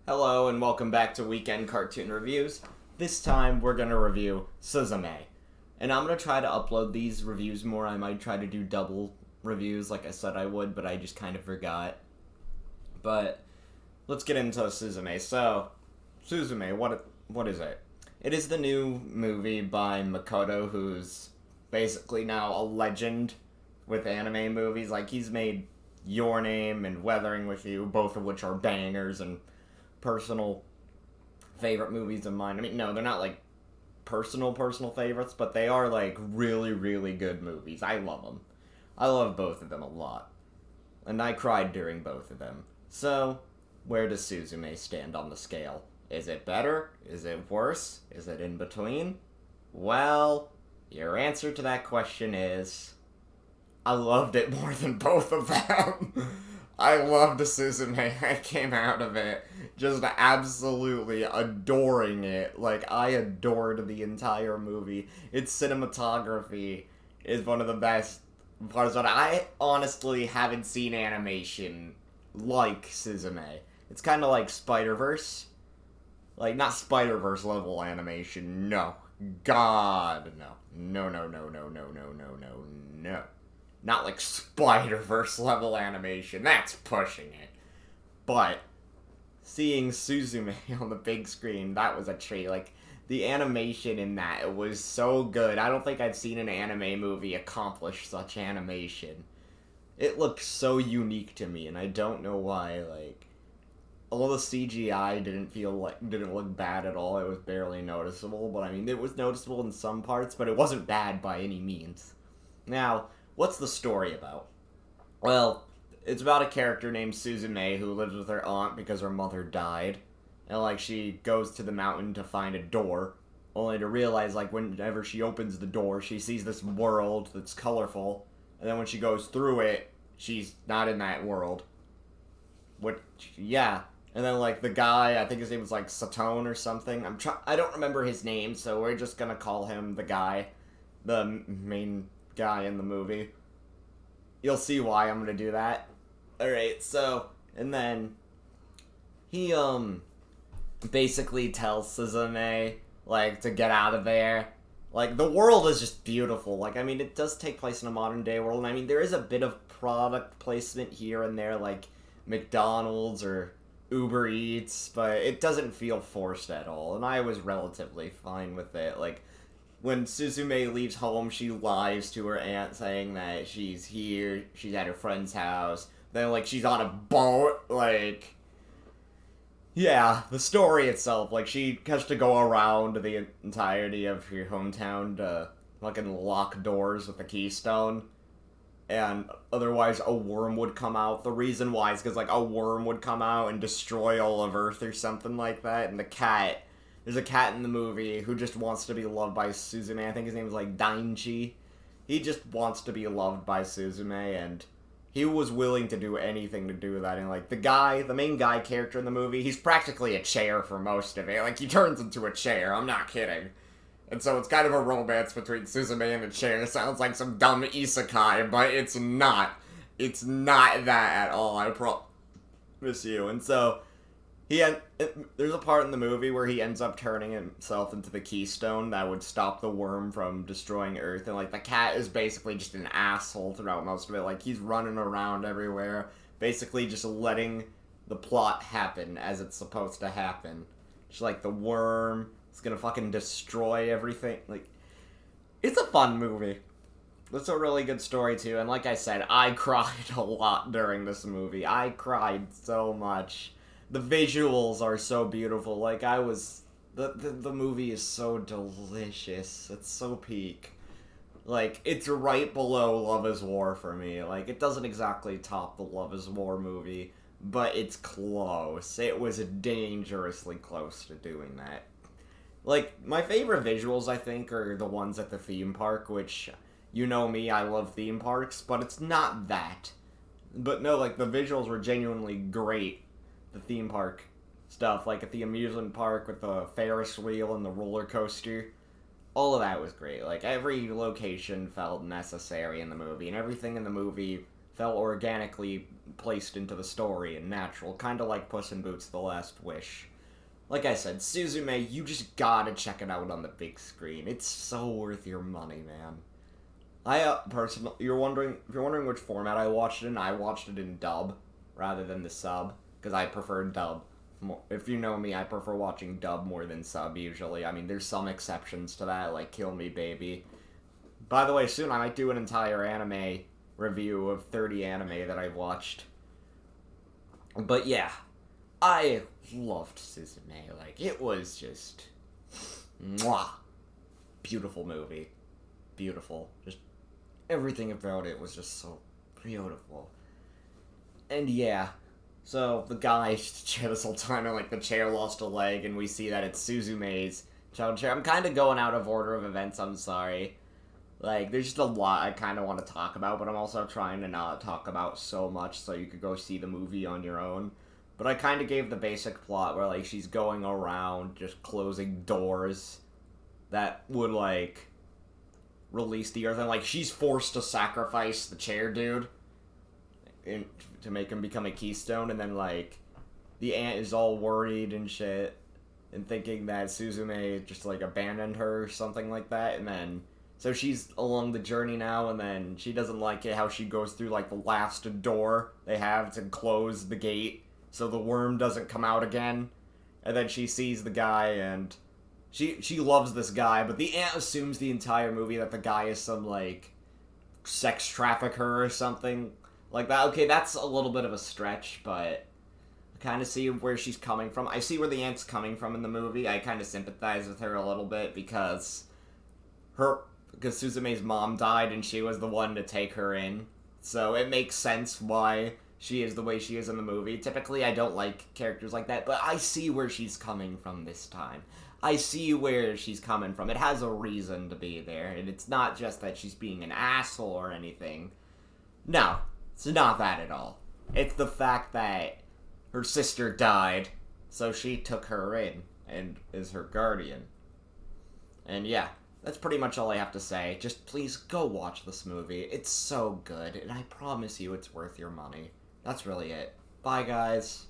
Hello and welcome back to Weekend Cartoon Reviews. This time we're going to review Suzume. And I'm going to try to upload these reviews more. I might try to do double reviews like I said I would, but I just kind of forgot. But let's get into Suzume. So, Suzume, what is it? It is the new movie by Makoto, who's basically now a legend with anime movies. Like, he's made Your Name and Weathering With You, both of which are bangers and personal favorite movies of mine. I mean, no, they're not like personal favorites, but they are like really, really good movies. I love them. I love both of them a lot. And I cried during both of them. So, where does Suzume stand on the scale? Is it better? Is it worse? Is it in between? Well, your answer to that question is I loved it more than both of them. I loved Suzume. I came out of it just absolutely adoring it. Like, I adored the entire movie. Its cinematography is one of the best parts. But I honestly haven't seen animation like Suzume. It's kind of like Spider-Verse. Like, not Spider-Verse level animation. No. God, no. No, no, no, no, no, no, no, no, no. Not like Spider-Verse level animation. That's pushing it. But seeing Suzume on the big screen, that was a treat. Like, the animation in that, it was so good. I don't think I've seen an anime movie accomplish such animation. It looked so unique to me, and I don't know why. Like, all the CGI didn't look bad at all. It was barely noticeable, but I mean, it was noticeable in some parts, but it wasn't bad by any means. Now, what's the story about? Well, it's about a character named Suzume who lives with her aunt because her mother died. And, like, she goes to the mountain to find a door, only to realize, like, whenever she opens the door, she sees this world that's colorful. And then when she goes through it, she's not in that world. Yeah. And then, like, the guy, I think his name was, like, Satone or something. I don't remember his name, so we're just gonna call him the guy. The main guy in the movie. You'll see why I'm gonna do that. Alright, so, and then he, basically tells Suzume, like, to get out of there. Like, the world is just beautiful. Like, I mean, it does take place in a modern day world, and I mean, there is a bit of product placement here and there, like McDonald's or Uber Eats, but it doesn't feel forced at all, and I was relatively fine with it. Like, when Suzume leaves home, she lies to her aunt saying that she's here, she's at her friend's house, then, like, she's on a boat, like, yeah, the story itself, like, she has to go around the entirety of her hometown to fucking lock doors with a keystone, and otherwise a worm would come out. The reason why is because, like, a worm would come out and destroy all of Earth or something like that, and there's a cat in the movie who just wants to be loved by Suzume. I think his name is, like, Dainji. He just wants to be loved by Suzume, and he was willing to do anything to do that. And, like, the main guy character in the movie, he's practically a chair for most of it. Like, he turns into a chair. I'm not kidding. And so it's kind of a romance between Suzume and a chair. It sounds like some dumb isekai, but it's not. It's not that at all, I promise you. And so there's a part in the movie where he ends up turning himself into the keystone that would stop the worm from destroying Earth, and, like, the cat is basically just an asshole throughout most of it. Like, he's running around everywhere, basically just letting the plot happen as it's supposed to happen. Just like the worm is gonna fucking destroy everything. Like, it's a fun movie. It's a really good story too, and like I said, I cried a lot during this movie. I cried so much. The visuals are so beautiful. Like, the movie is so delicious. It's so peak. Like, it's right below Love is War for me. Like, it doesn't exactly top the Love is War movie, but it's close. It was dangerously close to doing that. Like, my favorite visuals, I think, are the ones at the theme park, which, you know me, I love theme parks, but it's not that. But no, like, the visuals were genuinely great. The theme park stuff, like at the amusement park with the Ferris wheel and the roller coaster, all of that was great. Like, every location felt necessary in the movie, and everything in the movie felt organically placed into the story and natural, kind of like Puss in Boots: The Last Wish. Like I said, Suzume, you just gotta check it out on the big screen. It's so worth your money, man. I personally, if you're wondering which format I watched it in, I watched it in dub rather than the sub because I prefer dub. If you know me, I prefer watching dub more than sub usually. I mean, there's some exceptions to that, like Kill Me Baby. By the way, soon I might do an entire anime review of 30 anime that I've watched. But yeah, I loved Suzume. Like, it was just mwah. Beautiful movie. Beautiful. Just everything about it was just so beautiful. And yeah, so the guy this whole time, and like the chair lost a leg, and we see that it's Suzume's child chair. I'm kind of going out of order of events, I'm sorry. Like, there's just a lot I kind of want to talk about, but I'm also trying to not talk about so much so you could go see the movie on your own. But I kind of gave the basic plot where, like, she's going around just closing doors that would, like, release the earth. And, like, she's forced to sacrifice the chair dude to make him become a keystone. And then, like, the aunt is all worried and shit and thinking that Suzume just, like, abandoned her or something like that. And then, so she's along the journey now, and then she doesn't like it how she goes through, like, the last door they have to close the gate so the worm doesn't come out again. And then she sees the guy, and she loves this guy, but the aunt assumes the entire movie that the guy is some, like, sex trafficker or something like that. Okay, that's a little bit of a stretch, but I kind of see where she's coming from. I see where the aunt's coming from in the movie. I kind of sympathize with her a little bit because Suzume's mom died and she was the one to take her in. So it makes sense why she is the way she is in the movie. Typically, I don't like characters like that, but I see where she's coming from this time. I see where she's coming from. It has a reason to be there, and it's not just that she's being an asshole or anything. No, it's not that at all. It's the fact that her sister died, so she took her in and is her guardian. And yeah, that's pretty much all I have to say. Just please go watch this movie. It's so good, and I promise you it's worth your money. That's really it. Bye, guys.